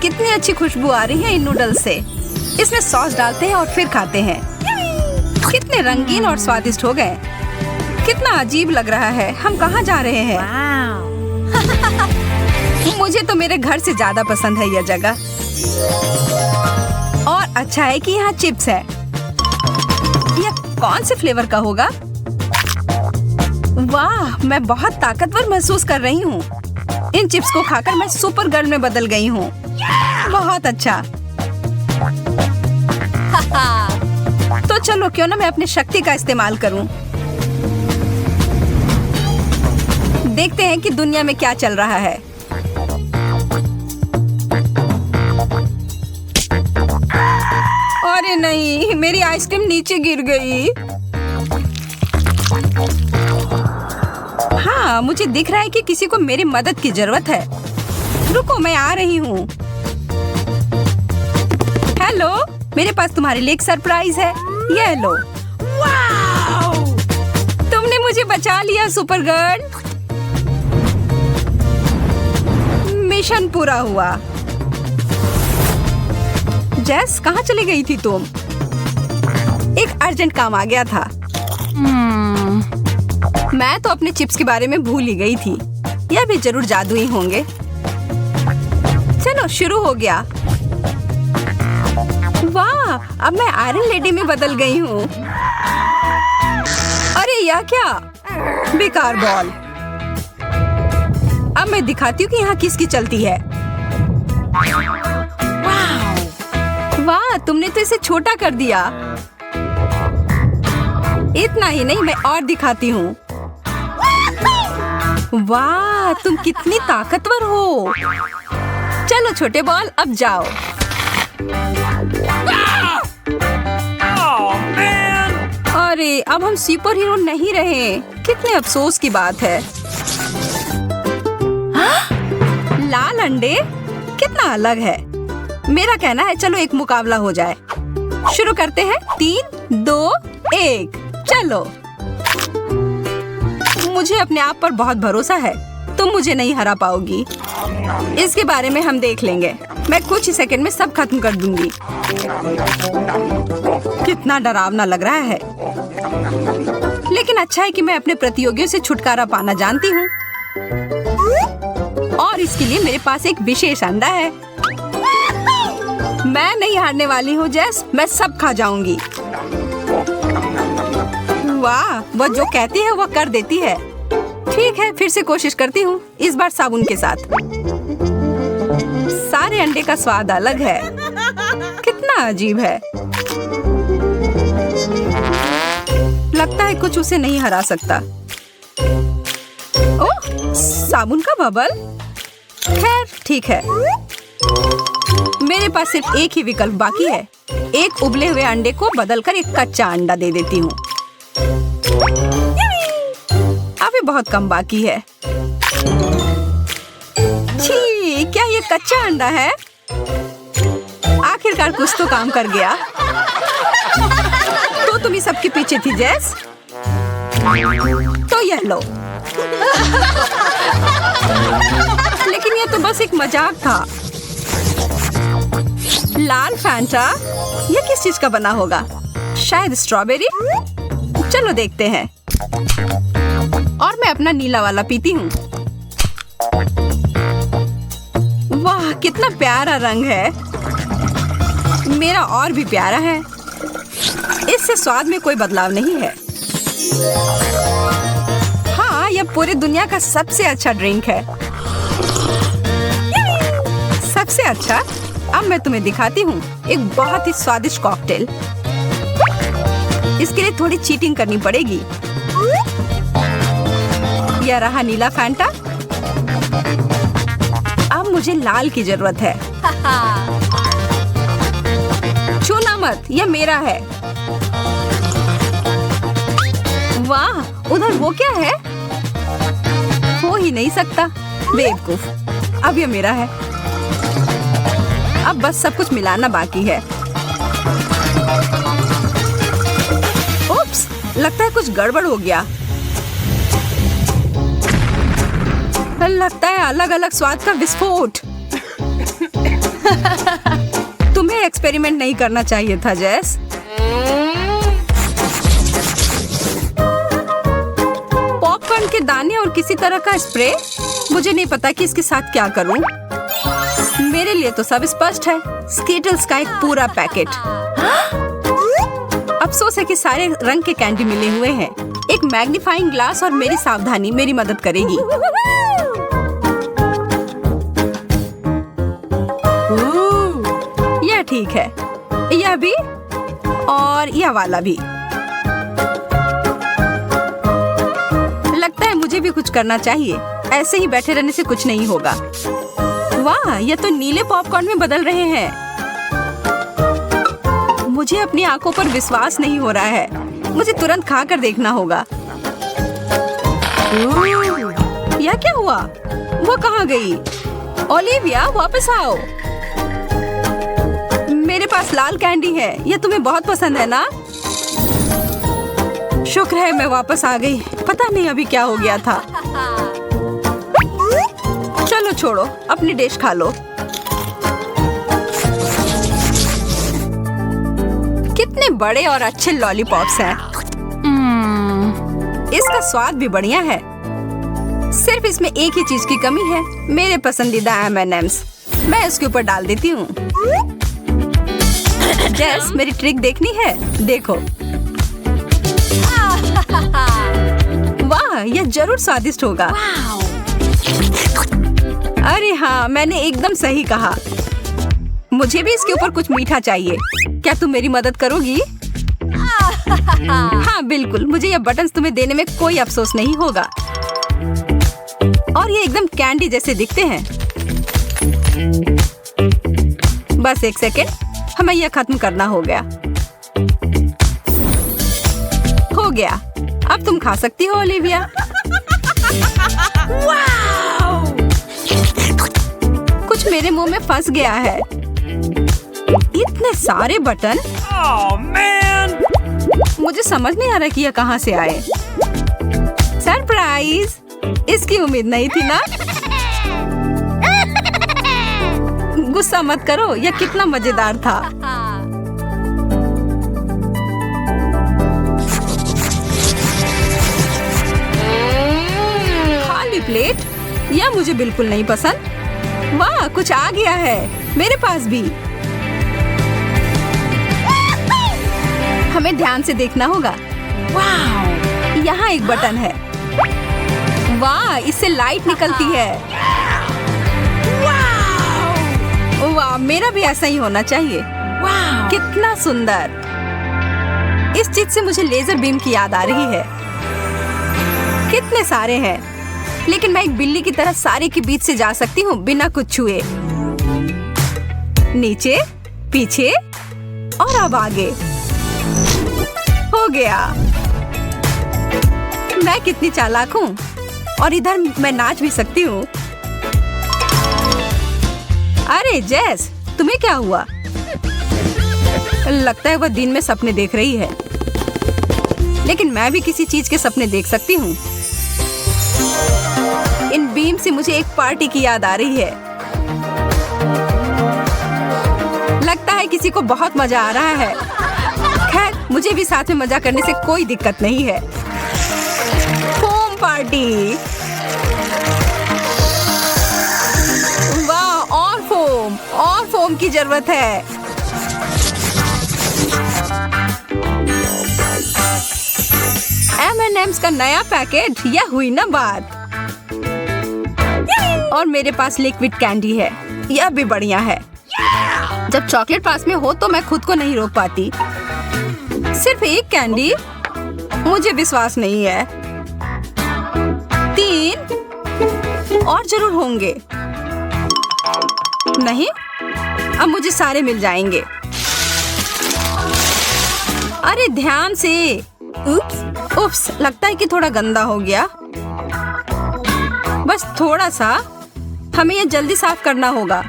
कितनी अच्छी खुशबू आ रही है इन नूडल्स से। इसमें सॉस डालते हैं और फिर खाते हैं। कितने रंगीन और स्वादिष्ट हो गए। कितना अजीब लग रहा है। हम कहाँ जा रहे हैं? मुझे तो मेरे घर से ज्यादा पसंद है यह जगह। और अच्छा है कि यहाँ चिप्स है। यह कौन से फ्लेवर का होगा? वाह, मैं बहुत ताकतवर महसूस कर रही हूँ। इन चिप्स को खाकर मैं सुपर गर्ल में बदल गई हूँ। बहुत अच्छा। तो चलो क्यों ना मैं अपनी शक्ति का इस्तेमाल करूँ। देखते हैं कि दुनिया में क्या चल रहा है। अरे नहीं, मेरी आइसक्रीम नीचे गिर गई। हाँ, मुझे दिख रहा है कि किसी को मेरी मदद की जरूरत है। रुको, मैं आ रही हूँ। हेलो, मेरे पास तुम्हारे लिए एक सरप्राइज है। ये लो। वाव! तुमने मुझे बचा लिया सुपर गर्ल। मिशन पूरा हुआ। जेस, कहाँ चली गई थी तुम? एक अर्जेंट काम आ गया था। मैं तो अपने चिप्स के बारे में भूल ही गई थी। यह भी जरूर जादुई होंगे। चलो शुरू हो गया। वाह, अब मैं आयरन लेडी में बदल गई हूँ। अरे यह क्या? बेकार बॉल। अब मैं दिखाती हूँ कि यहाँ किसकी चलती है। वाह, तुमने तो इसे छोटा कर दिया। इतना ही नहीं, मैं और दिखाती हूँ। वाह, तुम कितनी ताकतवर हो। चलो छोटे बॉल, अब जाओ। अरे, अब हम सुपर हीरो नहीं रहे। कितने अफसोस की बात है। लाल अंडे कितना अलग है। मेरा कहना है चलो एक मुकाबला हो जाए। शुरू करते हैं। 3, 2, 1, चलो। मुझे अपने आप पर बहुत भरोसा है। तुम मुझे नहीं हरा पाओगी। इसके बारे में हम देख लेंगे। मैं कुछ ही सेकंड में सब खत्म कर दूंगी। कितना डरावना लग रहा है। लेकिन अच्छा है कि मैं अपने प्रतियोगियों से छुटकारा पाना जानती हूँ। और इसके लिए मेरे पास एक विशेष अंडा है। मैं नहीं हारने वाली हूँ जेस। मैं सब खा जाऊंगी। वाह, वह जो कहती है वह कर देती है। ठीक है, फिर से कोशिश करती हूँ। इस बार साबुन के साथ। सारे अंडे का स्वाद अलग है। कितना अजीब है। लगता है कुछ उसे नहीं हरा सकता। ओह, साबुन का बबल। खैर ठीक है। मेरे पास सिर्फ एक ही विकल्प बाकी है। एक उबले हुए अंडे को बदलकर एक कच्चा अंडा दे देती हूँ। अभी बहुत कम बाकी है। छी, क्या ये कच्चा अंडा है? आखिरकार कुछ तो काम कर गया। तो तुम ही सबके पीछे थी जेस। तो यह लो। लेकिन यह तो बस एक मजाक था। लाल फैंटा, यह किस चीज का बना होगा? शायद स्ट्रॉबेरी। चलो देखते हैं। और मैं अपना नीला वाला पीती हूँ। वाह, कितना प्यारा रंग है। मेरा और भी प्यारा है। इससे स्वाद में कोई बदलाव नहीं है। हाँ, यह पूरी दुनिया का सबसे अच्छा ड्रिंक है। सबसे अच्छा। अब मैं तुम्हें दिखाती हूँ एक बहुत ही स्वादिष्ट कॉकटेल। इसके लिए थोड़ी चीटिंग करनी पड़ेगी। यह रहा नीला फैंटा। अब मुझे लाल की जरूरत है। छूना मत, यह मेरा है। वाह, उधर वो क्या है? हो ही नहीं सकता। बेवकूफ। अब यह मेरा है। अब बस सब कुछ मिलाना बाकी है। उप्स, लगता है कुछ गड़बड़ हो गया। लगता है अलग अलग स्वाद का विस्फोट। तुम्हें एक्सपेरिमेंट नहीं करना चाहिए था जेस। पॉपकॉर्न के दाने और किसी तरह का स्प्रे। मुझे नहीं पता कि इसके साथ क्या करूं। मेरे लिए तो सब स्पष्ट है। स्कीटल्स का एक पूरा पैकेट। अफसोस है कि सारे रंग के कैंडी मिले हुए हैं। एक मैग्नीफाइंग ग्लास और मेरी सावधानी मेरी मदद करेगी। यह ठीक है। यह भी और यह वाला भी। लगता है मुझे भी कुछ करना चाहिए। ऐसे ही बैठे रहने से कुछ नहीं होगा। वाह, यह तो नीले पॉपकॉर्न में बदल रहे हैं। मुझे अपनी आंखों पर विश्वास नहीं हो रहा है। मुझे तुरंत खाकर देखना होगा। यह क्या हुआ? वो कहाँ गई? ओलिविया, वापस आओ। मेरे पास लाल कैंडी है। यह तुम्हें बहुत पसंद है ना? शुक्र है मैं वापस आ गई। पता नहीं अभी क्या हो गया था। चलो छोड़ो, अपनी डिश खा लो। कितने बड़े और अच्छे लॉलीपॉप्स हैं। इसका स्वाद भी बढ़िया है। सिर्फ इसमें एक ही चीज की कमी है। मेरे पसंदीदा M&M's। मैं इसके ऊपर डाल देती हूँ। जेस, मेरी ट्रिक देखनी है? देखो। वाह, यह जरूर स्वादिष्ट होगा। अरे हाँ, मैंने एकदम सही कहा। मुझे भी इसके ऊपर कुछ मीठा चाहिए। क्या तुम मेरी मदद करोगी? हाँ बिल्कुल, मुझे यह बटन्स तुम्हें देने में कोई अफसोस नहीं होगा। और ये एकदम कैंडी जैसे दिखते हैं। बस एक सेकेंड, हमें यह खत्म करना हो गया। हो गया। अब तुम खा सकती हो ओलिविया। कुछ मेरे मुंह में फंस गया है। इतने सारे बटन। मुझे समझ नहीं आ रहा कि यह कहाँ से आए। सरप्राइज! इसकी उम्मीद नहीं थी ना? गुस्सा मत करो, यह कितना मजेदार था। खाली प्लेट? यह मुझे बिल्कुल नहीं पसंद। वाह, कुछ आ गया है मेरे पास भी। हमें ध्यान से देखना होगा। वाह, यहाँ एक बटन है। वाह, इससे लाइट निकलती है। वाह, मेरा भी ऐसा ही होना चाहिए। वाह, कितना सुंदर। इस चीज से मुझे लेजर बीम की याद आ रही है। कितने सारे हैं, लेकिन मैं एक बिल्ली की तरह सारे के बीच से जा सकती हूँ बिना कुछ छुए। नीचे, पीछे और अब आगे। हो गया। मैं कितनी चालाक हूँ। और इधर मैं नाच भी सकती हूँ। अरे जेस, तुम्हें क्या हुआ? लगता है वह दिन में सपने देख रही है। लेकिन मैं भी किसी चीज के सपने देख सकती हूँ। इन बीम से मुझे एक पार्टी की याद आ रही है। लगता है किसी को बहुत मजा आ रहा है। खैर, मुझे भी साथ में मजा करने से कोई दिक्कत नहीं है। Foam party. वाह, और फोम की जरूरत है। M&M's का नया पैकेट। यह हुई ना बात। और मेरे पास लिक्विड कैंडी है। यह भी बढ़िया है। जब चॉकलेट पास में हो तो मैं खुद को नहीं रोक पाती। सिर्फ एक कैंडी? मुझे विश्वास नहीं है। 3 और जरूर होंगे। नहीं, अब मुझे सारे मिल जाएंगे। अरे ध्यान से। उप्स, लगता है कि थोड़ा गंदा हो गया। बस थोड़ा सा। हमें यह जल्दी साफ करना होगा।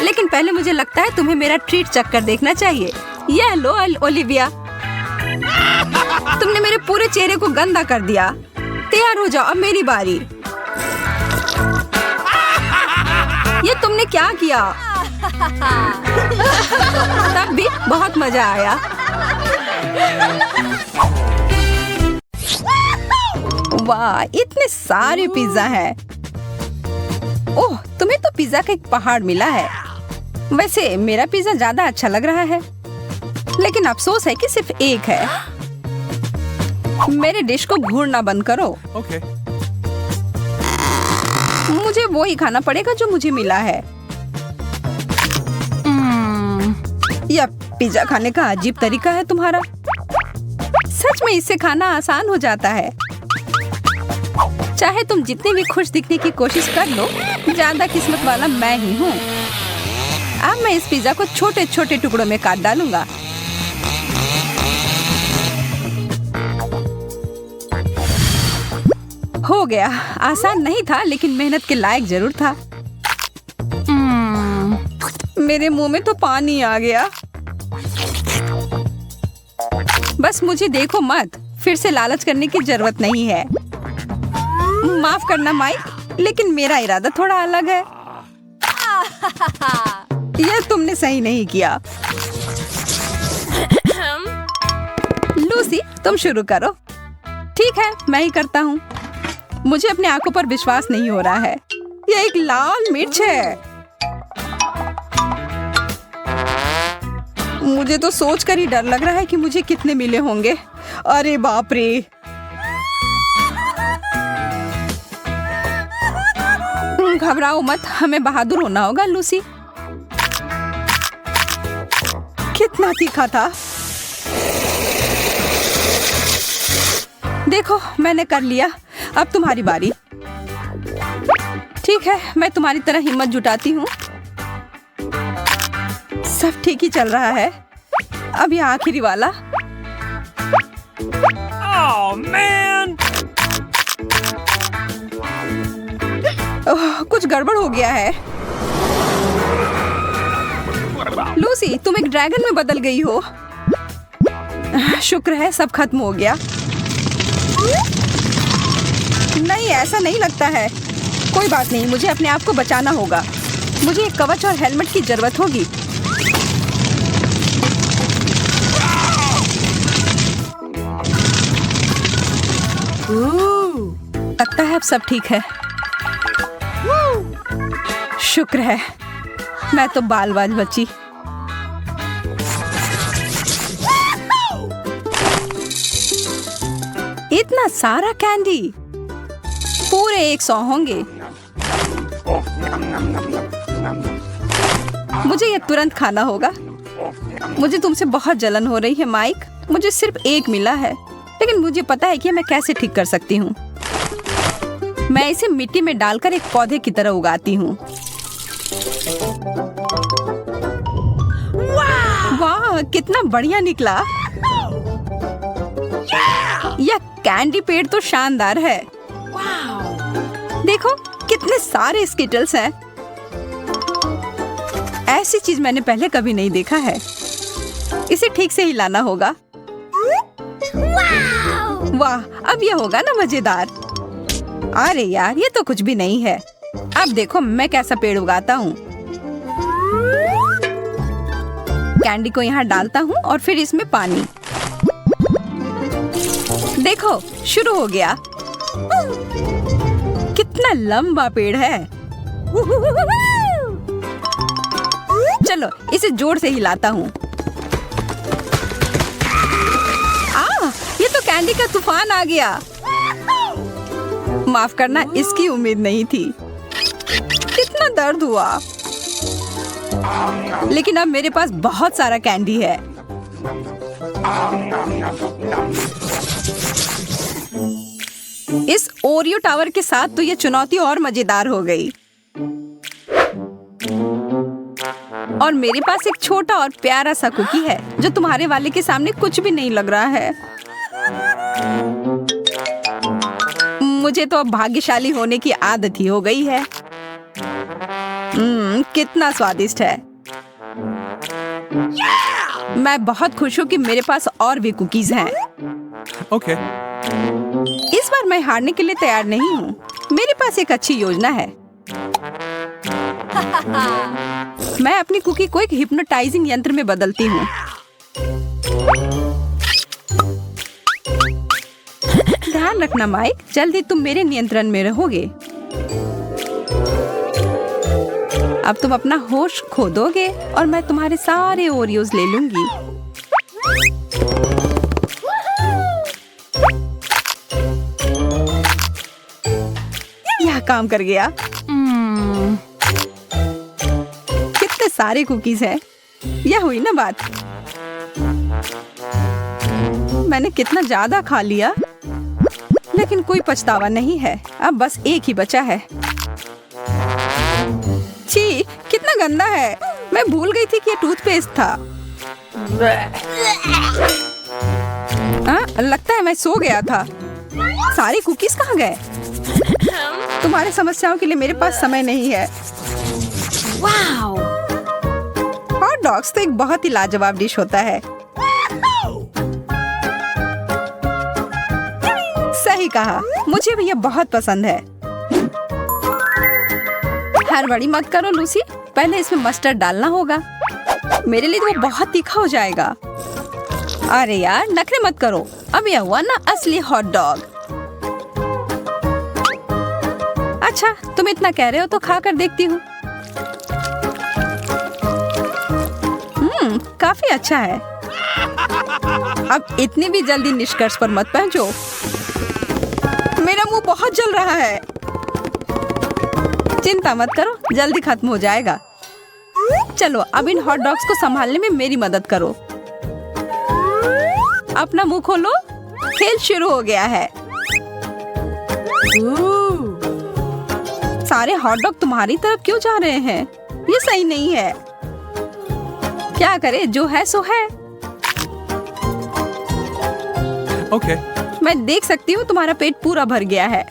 लेकिन पहले मुझे लगता है तुम्हें मेरा ट्रीट चक्कर देखना चाहिए। यह लो ओलिविया। तुमने मेरे पूरे चेहरे को गंदा कर दिया। तैयार हो जाओ, अब मेरी बारी। ये तुमने तुमने क्या किया? तब भी बहुत मजा आया। वाह, इतने सारे पिज्जा हैं। ओह, तुम्हें तो पिज्जा का एक पहाड़ मिला है। वैसे मेरा पिज्जा ज्यादा अच्छा लग रहा है, लेकिन अफसोस है कि सिर्फ एक है। मेरे डिश को घूरना बंद करो। Okay. मुझे वो ही खाना पड़ेगा जो मुझे मिला है। यह पिज्जा खाने का अजीब तरीका है तुम्हारा। सच में इससे खाना आसान हो जाता है। चाहे तुम जितने भी खुश दिखने की कोशिश कर लो, ज्यादा किस्मत वाला मैं ही हूँ। अब मैं इस पिज्जा को छोटे छोटे टुकड़ों में काट डालूंगा। हो गया। आसान नहीं था, लेकिन मेहनत के लायक जरूर था। मेरे मुंह में तो पानी आ गया। बस मुझे देखो मत, फिर से लालच करने की जरूरत नहीं है। माफ करना माइक, लेकिन मेरा इरादा थोड़ा अलग है। यह तुमने सही नहीं किया। लूसी, तुम शुरू करो। ठीक है, मैं ही करता हूँ। मुझे अपने आंखों पर विश्वास नहीं हो रहा है। यह एक लाल मिर्च है। मुझे तो सोचकर ही डर लग रहा है कि मुझे कितने मिले होंगे। अरे बाप रे। घबराओ मत, हमें बहादुर होना होगा लूसी। कितना तीखा था। देखो, मैंने कर लिया। अब तुम्हारी बारी। ठीक है, मैं तुम्हारी तरह हिम्मत जुटाती हूँ। सब ठीक ही चल रहा है। अब ये आखिरी वाला। Oh man! ओह, कुछ गड़बड़ हो गया है। लूसी, तुम एक ड्रैगन में बदल गई हो। शुक्र है सब खत्म हो गया। नहीं, ऐसा नहीं लगता है। कोई बात नहीं, मुझे अपने आप को बचाना होगा। मुझे एक कवच और हेलमेट की जरूरत होगी। लगता है अब सब ठीक है। शुक्र है, मैं तो बाल बाल बची। इतना सारा कैंडी, पूरे 100 होंगे। मुझे ये तुरंत खाना होगा। मुझे तुमसे बहुत जलन हो रही है माइक। मुझे सिर्फ एक मिला है, लेकिन मुझे पता है कि मैं कैसे ठीक कर सकती हूँ। मैं इसे मिट्टी में डालकर एक पौधे की तरह उगाती हूँ। वाह, कितना बढ़िया निकला। यह कैंडी पेड़ तो शानदार है। देखो, कितने सारे स्किटल्स हैं। ऐसी चीज मैंने पहले कभी नहीं देखा है। इसे ठीक से हिलाना होगा। वाह, अब यह होगा ना मजेदार। अरे यार, ये तो कुछ भी नहीं है। अब देखो मैं कैसा पेड़ उगाता हूँ। कैंडी को यहाँ डालता हूँ और फिर इसमें पानी। देखो, शुरू हो गया। कितना लंबा पेड़ है। चलो, इसे जोर से हिलाता हूँ। ये तो कैंडी का तूफान आ गया। माफ करना, इसकी उम्मीद नहीं थी। कितना दर्द हुआ। लेकिन अब मेरे पास बहुत सारा कैंडी है। इस ओरियो टावर के साथ तो ये चुनौती और मजेदार हो गई। और मेरे पास एक छोटा और प्यारा सा कुकी है जो तुम्हारे वाले के सामने कुछ भी नहीं लग रहा है। मुझे तो अब भाग्यशाली होने की आदत ही हो गई है। कितना स्वादिष्ट है। मैं बहुत खुश हूँ कि मेरे पास और भी कुकीज हैं। Okay. इस बार मैं हारने के लिए तैयार नहीं हूँ। मेरे पास एक अच्छी योजना है। मैं अपनी कुकी को एक हिप्नोटाइजिंग यंत्र में बदलती हूँ। ध्यान रखना माइक, जल्दी तुम मेरे नियंत्रण में रहोगे। अब तुम अपना होश खो दोगे और मैं तुम्हारे सारे ओरियोज ले लूंगी। यह काम कर गया। कितने सारे कुकीज हैं। यह हुई ना बात। मैंने कितना ज्यादा खा लिया, लेकिन कोई पछतावा नहीं है। अब बस एक ही बचा है। छी, कितना गंदा है। मैं भूल गई थी कि ये टूथपेस्ट था। लगता है मैं सो गया था। सारे कुकीज कहाँ गए? तुम्हारे समस्याओं के लिए मेरे पास समय नहीं है। वाओ! हॉट डॉग्स तो एक बहुत ही लाजवाब डिश होता है। सही कहा, मुझे भी यह बहुत पसंद है। हड़बड़ी मत करो लूसी, पहले इसमें मस्टर्ड डालना होगा। मेरे लिए तो वो बहुत तीखा हो जाएगा। अरे यार, नखरे मत करो। अब यह हुआ ना असली हॉट डॉग। अच्छा, तुम इतना कह रहे हो तो खा कर देखती हूँ। काफी अच्छा है। अब इतनी भी जल्दी निष्कर्ष पर मत पहुंचो। मेरा मुंह बहुत जल रहा है। चिंता मत करो, जल्दी खत्म हो जाएगा। चलो, अब इन हॉट डॉग्स को संभालने में मेरी मदद करो। अपना मुंह खोलो। खेल शुरू हो गया है। सारे हॉट डॉग तुम्हारी तरफ क्यों जा रहे हैं? ये सही नहीं है। क्या करे, जो है सो है। Okay. मैं देख सकती हूँ तुम्हारा पेट पूरा भर गया है।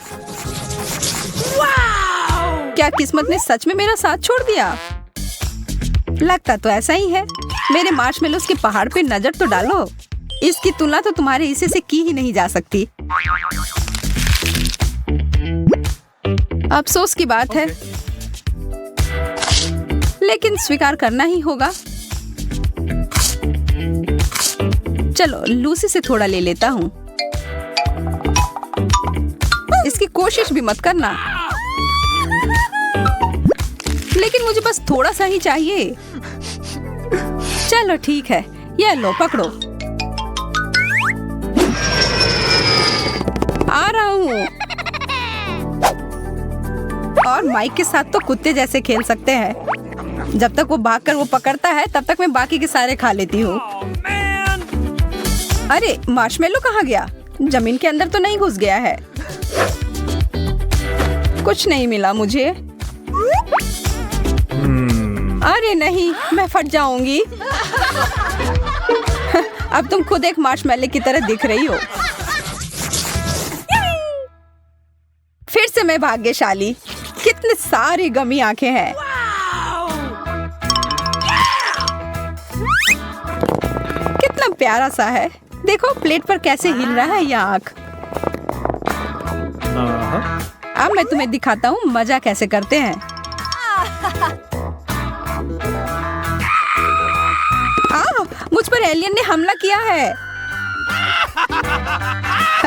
क्या किस्मत ने सच में मेरा साथ छोड़ दिया? लगता तो ऐसा ही है। मेरे मार्शमेलोस के पहाड़ पे नजर तो डालो। इसकी तुलना तो तुम्हारे हिस्से से की ही नहीं जा सकती। अफसोस की बात है, लेकिन स्वीकार करना ही होगा। चलो, लूसी से थोड़ा ले लेता हूँ। इसकी कोशिश भी मत करना। लेकिन मुझे बस थोड़ा सा ही चाहिए। चलो ठीक है, यह लो पकड़ो। आ रहा हूँ। और माइक के साथ तो कुत्ते जैसे खेल सकते हैं। जब तक वो भागकर वो पकड़ता है, तब तक मैं बाकी के सारे खा लेती हूँ। अरे, मार्शमेलो कहाँ गया? जमीन के अंदर तो नहीं घुस गया है? कुछ नहीं मिला मुझे। अरे नहीं, मैं फट जाऊंगी। अब तुम खुद एक मार्शमेलो की तरह दिख रही हो। फिर से मैं भाग्यशाली। कितने सारी गमी आंखें हैं। कितना प्यारा सा है। देखो प्लेट पर कैसे हिल रहा है यह आंख। अब मैं तुम्हें दिखाता हूँ मजा कैसे करते हैं। मुझ पर एलियन ने हमला किया है।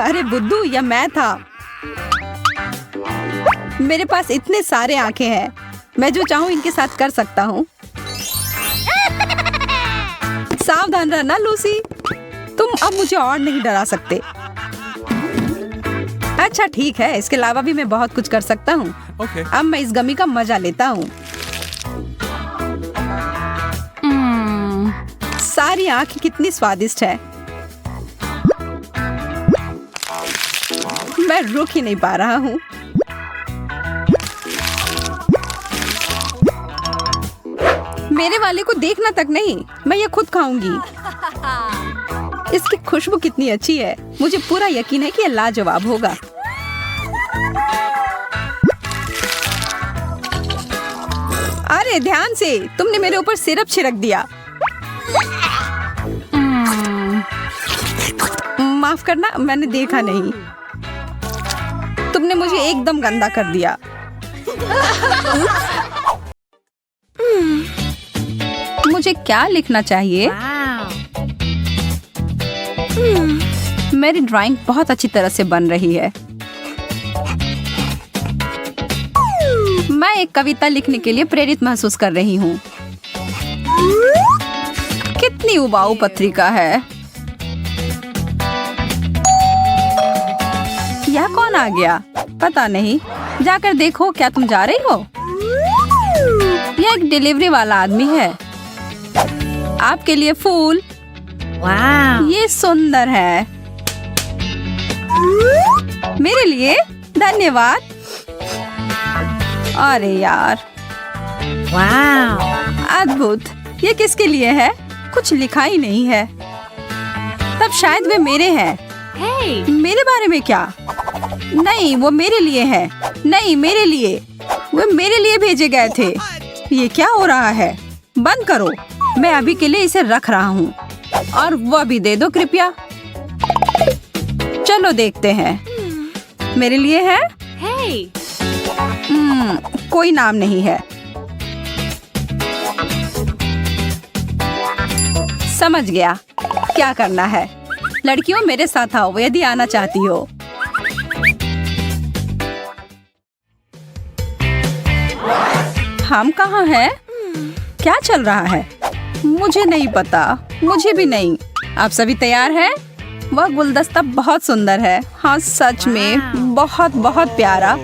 अरे बुद्धू, यह मैं था। मेरे पास इतने सारे आंखें हैं। मैं जो चाहूँ इनके साथ कर सकता हूँ। सावधान रहना लूसी, तुम अब मुझे और नहीं डरा सकते। अच्छा ठीक है, इसके अलावा भी मैं बहुत कुछ कर सकता हूँ। Okay. अब मैं इस गमी का मजा लेता हूँ। सारी आंखें कितनी स्वादिष्ट है। मैं रुक ही नहीं पा रहा हूँ। मेरे वाले को देखना तक नहीं, मैं ये खुद खाऊंगी। इसकी खुशबू कितनी अच्छी है। मुझे पूरा यकीन है कि ये लाजवाब होगा। अरे ध्यान से, तुमने मेरे ऊपर सिरप छिड़क दिया। माफ करना, मैंने देखा नहीं। तुमने मुझे एकदम गंदा कर दिया। मुझे क्या लिखना चाहिए? मेरी ड्राइंग बहुत अच्छी तरह से बन रही है। मैं एक कविता लिखने के लिए प्रेरित महसूस कर रही हूँ। कितनी उबाऊ पत्रिका है। यह कौन आ गया? पता नहीं। जाकर देखो, क्या तुम जा रही हो? यह एक डिलीवरी वाला आदमी है। आपके लिए फूल। ये सुंदर है। मेरे लिए? धन्यवाद। अरे यार, अद्भुत। ये किसके लिए है? कुछ लिखा ही नहीं है। तब शायद वे मेरे हैं। मेरे बारे में क्या? नहीं, वो मेरे लिए है। नहीं, मेरे लिए। वो मेरे लिए भेजे गए थे। ये क्या हो रहा है? बंद करो। मैं अभी के लिए इसे रख रहा हूँ। और वो भी दे दो कृपया। चलो देखते हैं। मेरे लिए है? कोई नाम नहीं है। समझ गया क्या करना है। लड़कियों, मेरे साथ आओ यदि आना चाहती हो। हम कहाँ हैं? क्या चल रहा है? मुझे नहीं पता। मुझे भी नहीं। आप सभी तैयार हैं? वह गुलदस्ता बहुत सुंदर है। हाँ, सच में बहुत बहुत प्यारा।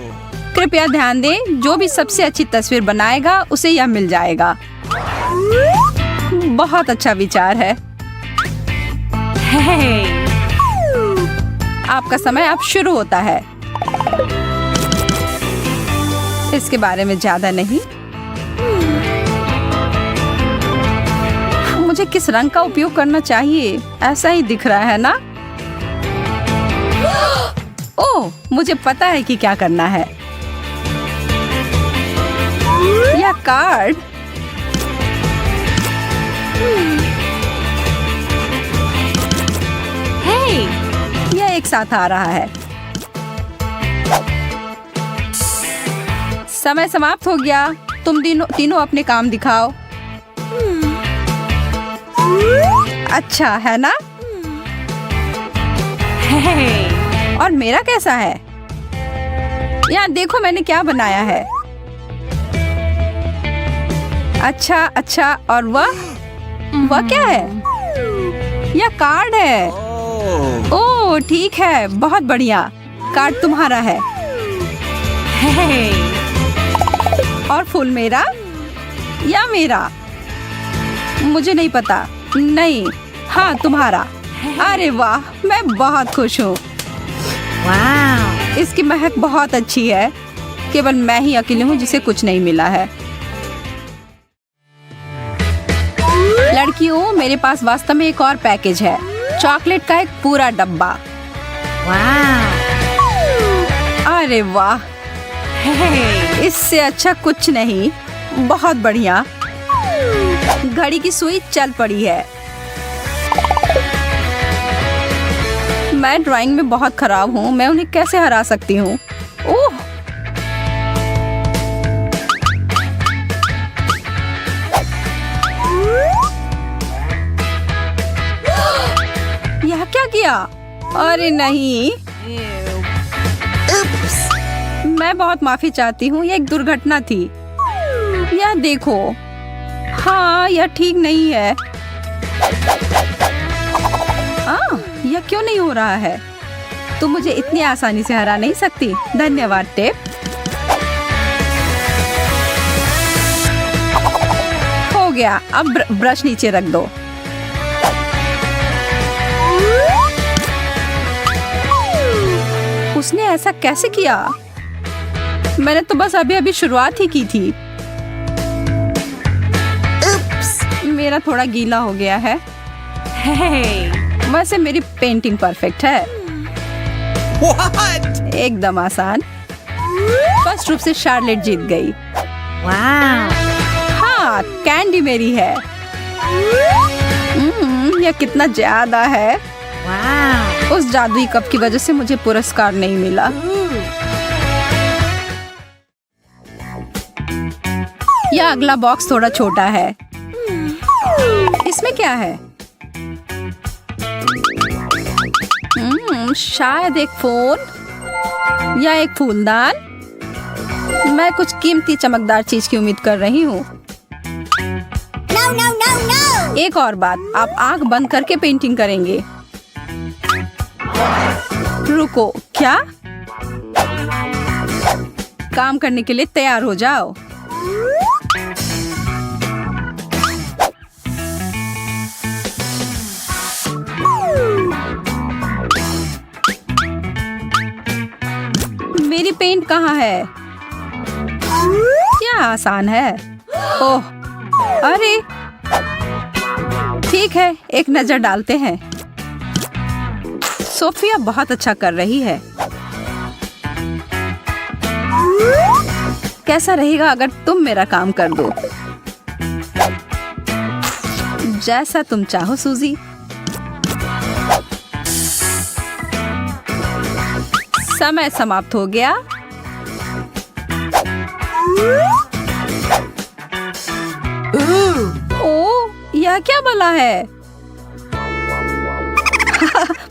कृपया ध्यान दें, जो भी सबसे अच्छी तस्वीर बनाएगा उसे यह मिल जाएगा। बहुत अच्छा विचार है। आपका समय अब शुरू होता है। इसके बारे में ज्यादा नहीं। मुझे किस रंग का उपयोग करना चाहिए? ऐसा ही दिख रहा है ना? ओह, मुझे पता है कि क्या करना है। यह कार्ड। यह एक साथ आ रहा है। समय समाप्त हो गया। तुम तीनों अपने काम दिखाओ। अच्छा है ना? और मेरा कैसा है? यहाँ देखो मैंने क्या बनाया है। अच्छा, और वह क्या है? यह कार्ड है। ओह, ठीक है, बहुत बढ़िया। कार्ड तुम्हारा है। और फूल मेरा या मेरा? मुझे नहीं पता। नहीं, हाँ, तुम्हारा। अरे वाह, मैं बहुत खुश हूँ। इसकी महक बहुत अच्छी है। केवल मैं ही अकेली हूँ जिसे कुछ नहीं मिला है। लड़कियों, मेरे पास वास्तव में एक और पैकेज है। चॉकलेट का एक पूरा डब्बा। अरे वाह, इससे अच्छा कुछ नहीं। बहुत बढ़िया। घड़ी की सुई चल पड़ी है। मैं ड्राइंग में बहुत खराब हूँ। मैं उन्हें कैसे हरा सकती हूँ? ओह, यह क्या किया? अरे नहीं। मैं बहुत माफी चाहती हूँ। यह एक दुर्घटना थी। यह देखो। हाँ, यह ठीक नहीं है। यह क्यों नहीं हो रहा है? तुम मुझे इतनी आसानी से हरा नहीं सकती। धन्यवाद टेप। हो गया। अब ब्रश नीचे रख दो। उसने ऐसा कैसे किया? मैंने तो बस अभी शुरुआत ही की थी। मेरा थोड़ा गीला हो गया है। वैसे मेरी पेंटिंग परफेक्ट है। What? एकदम आसान। फर्स्ट रूप से शार्लेट जीत गई। हाँ, कैंडी मेरी है। यह कितना ज्यादा है। उस जादुई कप की वजह से मुझे पुरस्कार नहीं मिला। यह अगला बॉक्स थोड़ा छोटा है। इसमें क्या है? शायद एक फोन या एक फूलदान। मैं कुछ कीमती चमकदार चीज की उम्मीद कर रही हूँ। No, no, no, no! एक और बात, आप आंख बंद करके पेंटिंग करेंगे। रुको, क्या? काम करने के लिए तैयार हो जाओ। मेरी पेंट कहाँ है? क्या आसान है। ओह, अरे ठीक है, एक नजर डालते हैं। सोफिया बहुत अच्छा कर रही है। कैसा रहेगा अगर तुम मेरा काम कर दो? जैसा तुम चाहो सूजी। समय समाप्त हो गया। ओह, यह क्या भला है?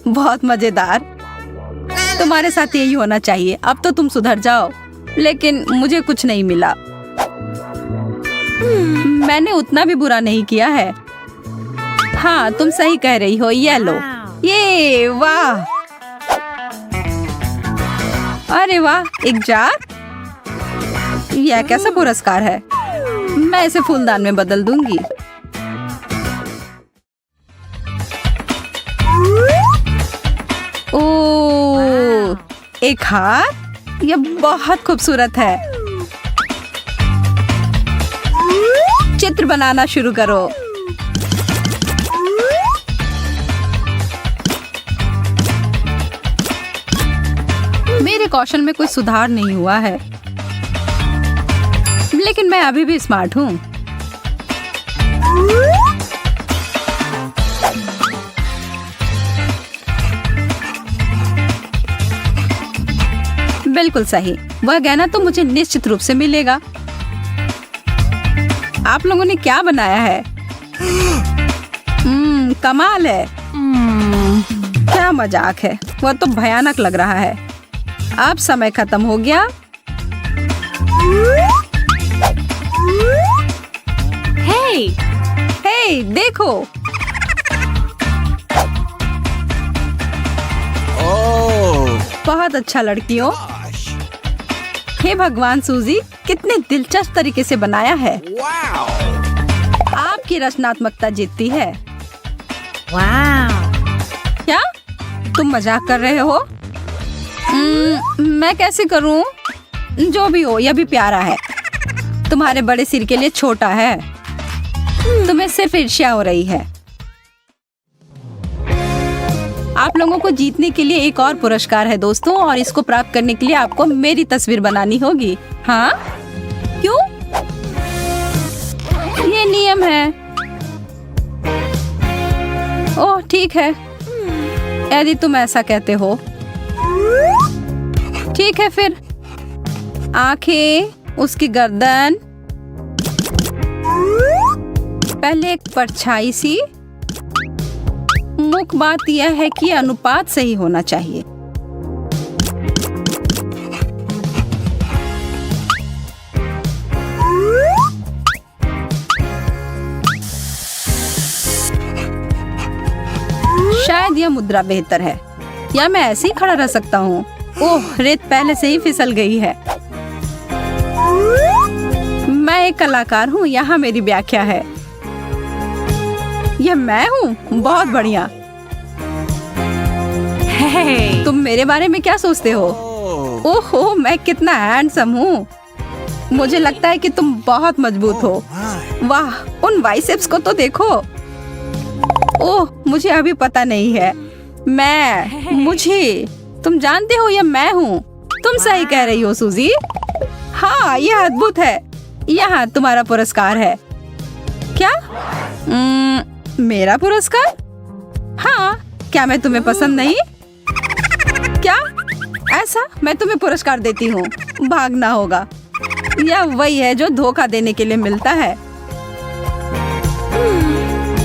बहुत मजेदार। तुम्हारे साथ यही होना चाहिए। अब तो तुम सुधर जाओ। लेकिन मुझे कुछ नहीं मिला। मैंने उतना भी बुरा नहीं किया है। हाँ, तुम सही कह रही हो। ये लो। ये वाह, अरे वाह, एक जार। यह कैसा पुरस्कार है? मैं इसे फूलदान में बदल दूंगी। ओह, एक हार। यह बहुत खूबसूरत है। चित्र बनाना शुरू करो। मेरे कौशल में कोई सुधार नहीं हुआ है, लेकिन मैं अभी भी स्मार्ट हूँ। बिल्कुल सही। वह गहना तो मुझे निश्चित रूप से मिलेगा। आप लोगों ने क्या बनाया है? कमाल है। क्या मजाक है। वह तो भयानक लग रहा है। अब समय खत्म हो गया। हे, देखो। बहुत अच्छा लड़कियों। हे भगवान सूजी, कितने दिलचस्प तरीके से बनाया है। आपकी रचनात्मकता जीतती है। क्या तुम मजाक कर रहे हो? मैं कैसे करूं? जो भी हो, यह भी प्यारा है। तुम्हारे बड़े सिर के लिए छोटा है। तुम्हें सिर्फ ईर्ष्या हो रही है। आप लोगों को जीतने के लिए एक और पुरस्कार है दोस्तों, और इसको प्राप्त करने के लिए आपको मेरी तस्वीर बनानी होगी। हाँ? क्यों? ये नियम है। ओह, ठीक है, यदि तुम ऐसा कहते हो। ठीक है फिर। आंखें, उसकी गर्दन, पहले एक परछाई सी। मुख्य बात यह है कि अनुपात सही होना चाहिए। शायद यह मुद्रा बेहतर है, या मैं ऐसे ही खड़ा रह सकता हूँ। ओह, रेत पहले से ही फिसल गई है। मैं एक कलाकार हूँ, यहाँ मेरी व्याख्या है। यह मैं हूँ। बहुत बढ़िया। तुम मेरे बारे में क्या सोचते हो? ओहो, मैं कितना हैंडसम हूँ। मुझे लगता है कि तुम बहुत मजबूत हो। वाह, उन बाइसेप्स को तो देखो। ओह, मुझे अभी पता नहीं है। मुझे तुम जानते हो, यह मैं हूँ। तुम सही कह रही हो सूजी। हाँ, यह अद्भुत है। यहाँ तुम्हारा पुरस्कार है। क्या? मेरा पुरस्कार? हाँ, क्या मैं तुम्हें पसंद नहीं? क्या? ऐसा? मैं तुम्हें पुरस्कार देती हूँ। भागना होगा। यह वही है जो धोखा देने के लिए मिलता है।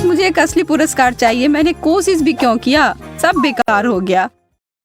मुझे मुझे एक असली पुरस्कार चाहिए। मैंने कोशिश भी क्यों किया, सब बेकार हो गया।